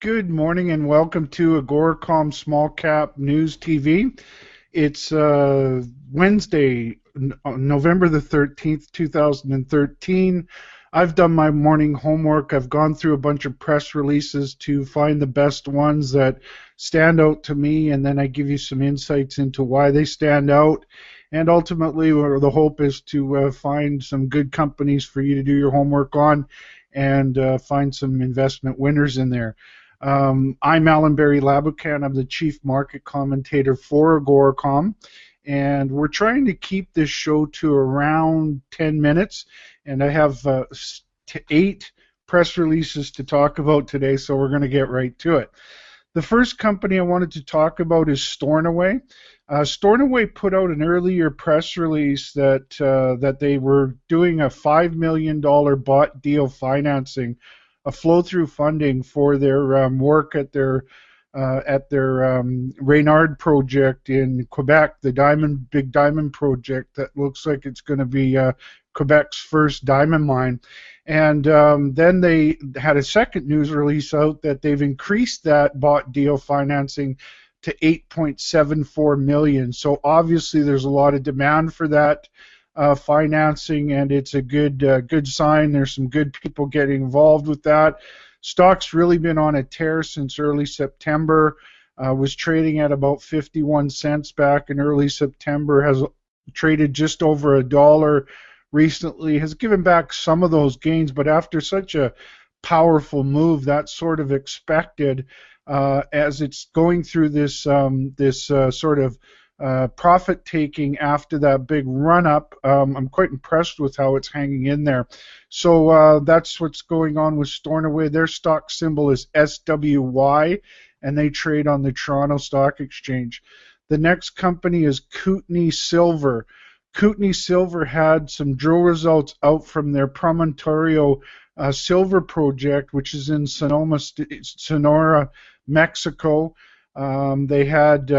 Good morning and welcome to AGORACOM Small Cap News TV. It's Wednesday, November the 13th, 2013. I've done my morning homework. I've gone through a bunch of press releases to find the best ones that stand out to me, and then I give you some insights into why they stand out. And ultimately, the hope is to find some good companies for you to do your homework on and find some investment winners in there. I'm Alan Barry Labucan. I'm the chief market commentator for AGORACOM, and we're trying to keep this show to around 10 minutes, and I have 8 press releases to talk about today, so we're going to get right to it. The first company I wanted to talk about is Stornoway. Stornoway put out an earlier press release that they were doing a $5 million bought deal financing, a flow-through funding for their work at their Reynard project in Quebec, the Big Diamond project that looks like it's going to be Quebec's first diamond mine. And then they had a second news release out that they've increased that bought deal financing to $8.74 million. So obviously there's a lot of demand for that financing, and it's a good sign. There's some good people getting involved with that. Stock's really been on a tear since early September. Was trading at about 51 cents back in early September. Has traded just over $1 recently. Has given back some of those gains, but after such a powerful move, that's sort of expected as it's going through this sort of profit taking after that big run up. I'm quite impressed with how it's hanging in there. So that's what's going on with Stornoway. Their stock symbol is SWY, and they trade on the Toronto Stock Exchange. The next company is Kootenay Silver. Kootenay Silver had some drill results out from their Promontorio silver project, which is in Sonora, Mexico. They had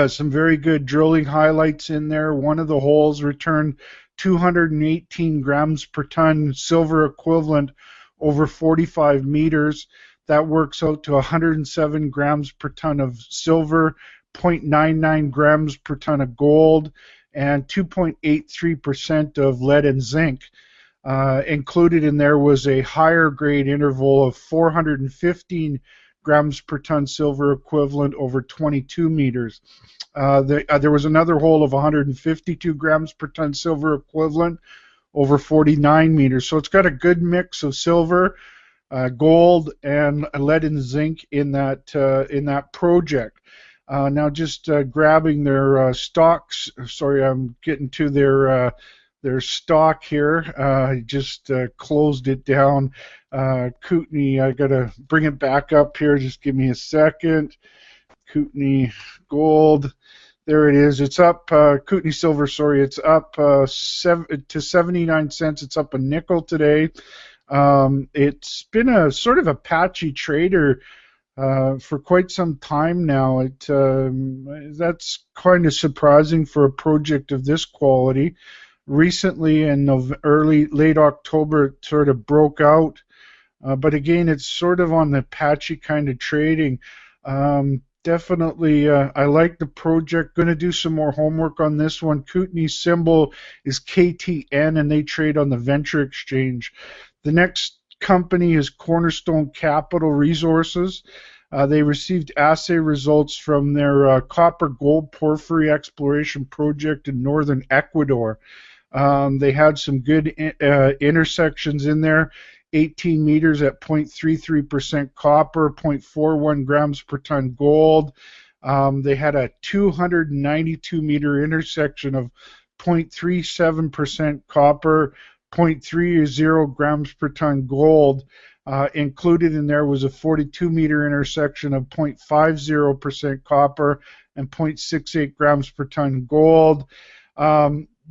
some very good drilling highlights in there. One of the holes returned 218 grams per ton silver equivalent over 45 meters. That works out to 107 grams per ton of silver, 0.99 grams per ton of gold, and 2.83% of lead and zinc. Included in there was a higher grade interval of 415 grams per ton silver equivalent over 22 meters. There was another hole of 152 grams per ton silver equivalent over 49 meters. So it's got a good mix of silver, gold, and lead and zinc in that project. Now just grabbing their stocks. Sorry, I'm getting to their stock here. I just closed it down. Kootenay, I gotta bring it back up here. Just give me a second. Kootenay Gold. There it is. It's up. Kootenay Silver. Sorry, it's up to 79 cents. It's up a nickel today. It's been a sort of a patchy trader for quite some time now. That's kind of surprising for a project of this quality. Recently, in late October, it sort of broke out, but again, it's sort of on the patchy kind of trading. Definitely, I like the project. Going to do some more homework on this one. Kootenay's symbol is KTN, and they trade on the Venture Exchange. The next company is Cornerstone Capital Resources. They received assay results from their copper-gold porphyry exploration project in northern Ecuador. They had some good intersections in there. 18 meters at 0.33% copper, 0.41 grams per ton gold. They had a 292 meter intersection of 0.37% copper, 0.30 grams per ton gold. Included in there was a 42 meter intersection of 0.50% copper and 0.68 grams per ton gold.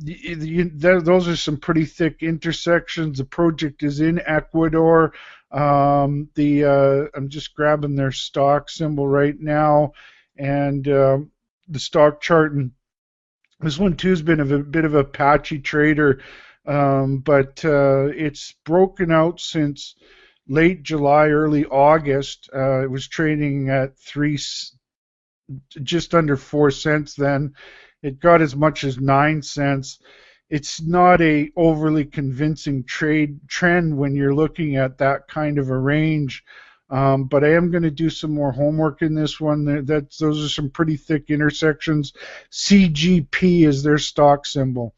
Those are some pretty thick intersections. The project is in Ecuador. I'm just grabbing their stock symbol right now, and the stock chart. And this one too has been a bit of a patchy trader, but it's broken out since late July, early August. It was trading at just under 4 cents then. It got as much as 9 cents. It's not a overly convincing trend when you're looking at that kind of a range. But I am going to do some more homework in this one. Those are some pretty thick intersections. CGP is their stock symbol.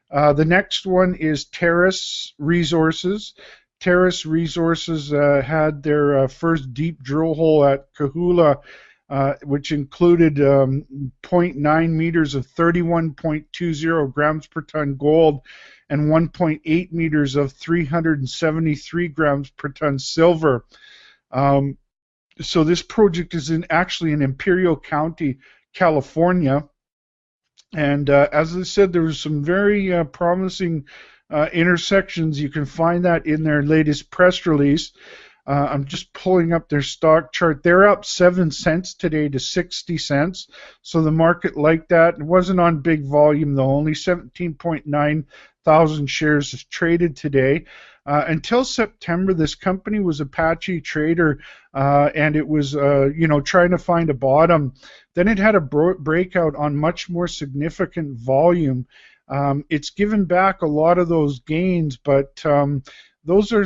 The next one is Teras Resources. Teras Resources had their first deep drill hole at Kahula, which included 0.9 meters of 31.20 grams per ton gold and 1.8 meters of 373 grams per ton silver. So this project is actually in Imperial County, California. And as I said, there was some very promising intersections. You can find that in their latest press release. I'm just pulling up their stock chart. They're up 7 cents today to 60 cents. So the market liked that. It wasn't on big volume, though. Only 17.9 thousand shares is traded today. Until September, this company was a patchy trader, and it was, trying to find a bottom. Then it had a breakout on much more significant volume. It's given back a lot of those gains, but those are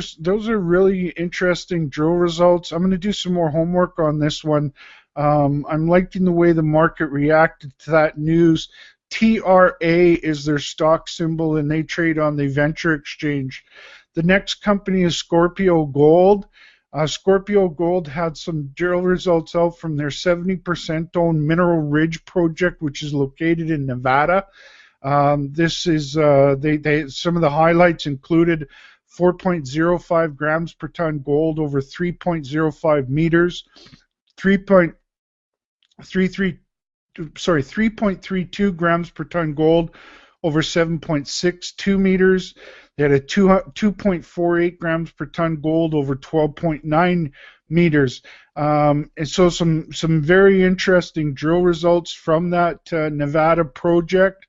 really interesting drill results. I'm going to do some more homework on this one. I'm liking the way the market reacted to that news. TRA is their stock symbol, and they trade on the Venture Exchange. The next company is Scorpio Gold. Scorpio Gold had some drill results out from their 70% owned Mineral Ridge project, which is located in Nevada. This is some of the highlights included 4.05 grams per ton gold over 3.05 meters, 3.32 grams per ton gold over 7.62 meters. They had a 2.48 grams per ton gold over 12.9 meters. And so some very interesting drill results from that Nevada project.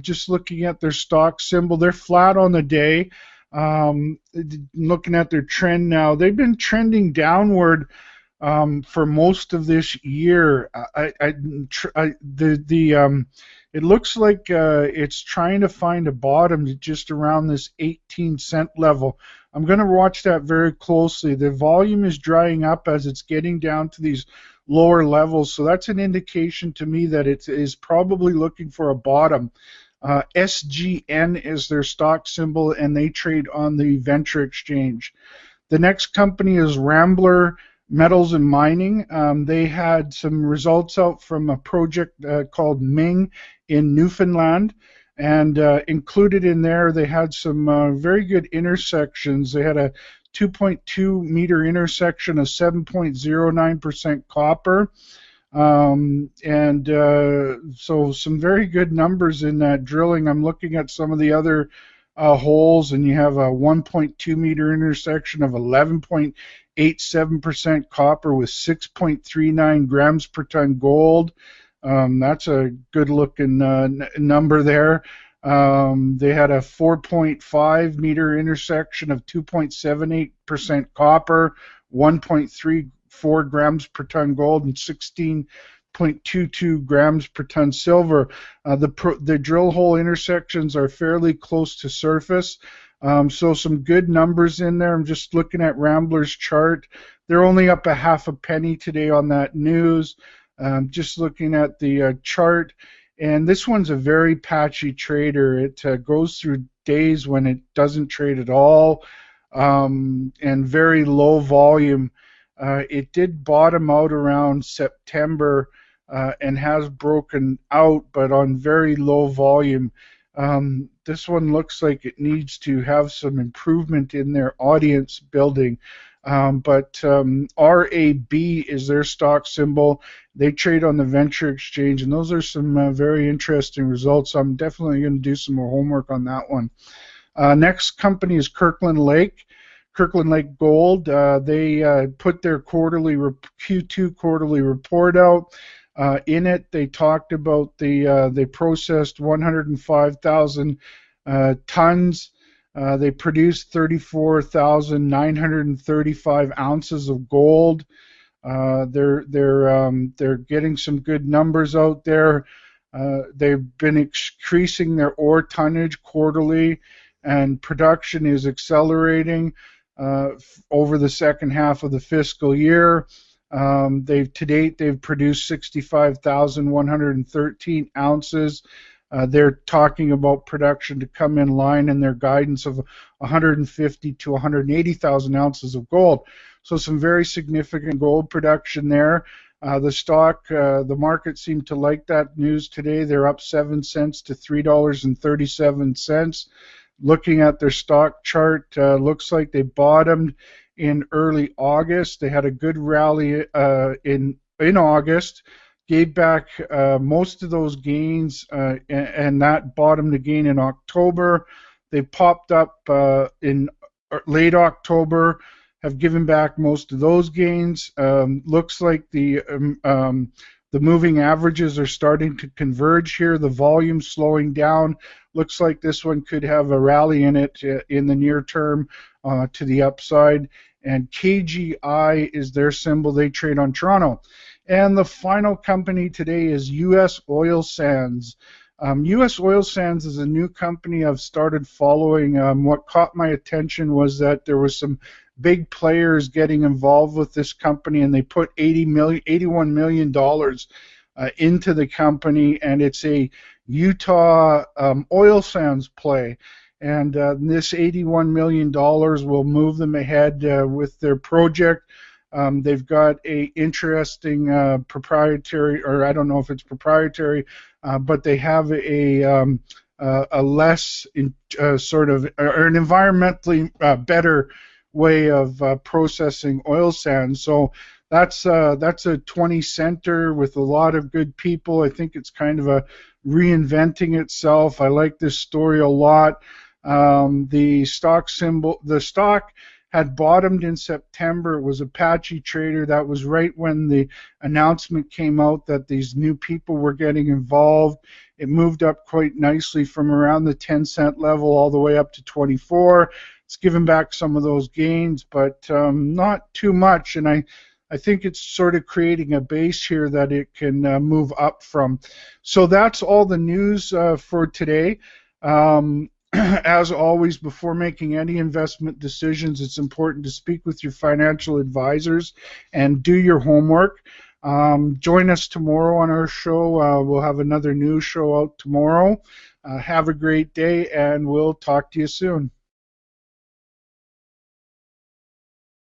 Just looking at their stock symbol, they're flat on the day. Looking at their trend now, they've been trending downward for most of this year. It looks like it's trying to find a bottom just around this 18-cent level. I'm going to watch that very closely. The volume is drying up as it's getting down to these lower levels, so that's an indication to me that it is probably looking for a bottom. SGN is their stock symbol, and they trade on the Venture Exchange. The next company is Rambler Metals and Mining. They had some results out from a project called Ming in Newfoundland, and included in there they had some very good intersections. They had a 2.2 meter intersection of 7.09% copper, so some very good numbers in that drilling. I'm looking at some of the other holes, and you have a 1.2 meter intersection of 11.87% copper with 6.39 grams per ton gold. That's a good looking number there. They had a 4.5 meter intersection of 2.78% copper, 1.34 grams per ton gold, and 16.22 grams per ton silver. The drill hole intersections are fairly close to surface, so some good numbers in there. I'm just looking at Rambler's chart. They're only up a half a penny today on that news. Just looking at the chart, and this one's a very patchy trader. It goes through days when it doesn't trade at all, and very low volume. It did bottom out around September and has broken out, but on very low volume. This one looks like it needs to have some improvement in their audience building. But RAB is their stock symbol. They trade on the Venture Exchange, and those are some very interesting results. I'm definitely going to do some more homework on that one. Next company is Kirkland Lake. Kirkland Lake Gold. They put their Q2 quarterly report out. In it, they talked about they processed 105,000 tons They produced 34,935 ounces of gold. They're getting some good numbers out there. They've been increasing their ore tonnage quarterly, and production is accelerating over the second half of the fiscal year. To date they've produced 65,113 ounces. They're talking about production to come in line in their guidance of 150 to 180,000 ounces of gold. So some very significant gold production there. The market seemed to like that news today. They're up 7 cents to $3.37. Looking at their stock chart, looks like they bottomed in early August. They had a good rally in August, gave back most of those gains, and that bottomed again in October. They popped up in late October, have given back most of those gains. Looks like the moving averages are starting to converge here. The volume slowing down. Looks like this one could have a rally in it in the near term to the upside. And KGI is their symbol. They trade on Toronto. And the final company today is US Oil Sands. US Oil Sands is a new company I've started following. What caught my attention was that there was some big players getting involved with this company, and they put $81 million into the company, and it's a Utah oil sands play. And this $81 million will move them ahead with their project. They've got a interesting proprietary, or I don't know if it's proprietary, but they have a less sort of or an environmentally better way of processing oil sands. So that's a 20 center with a lot of good people. I think it's kind of a reinventing itself. I like this story a lot. The stock had bottomed in September. It was Apache Trader. That was right when the announcement came out that these new people were getting involved. It moved up quite nicely from around the 10-cent level all the way up to 24. It's given back some of those gains, but not too much. And I think it's sort of creating a base here that it can move up from. So that's all the news for today. As always, before making any investment decisions, it's important to speak with your financial advisors and do your homework. Join us tomorrow on our show. We'll have another news show out tomorrow. Have a great day, and we'll talk to you soon.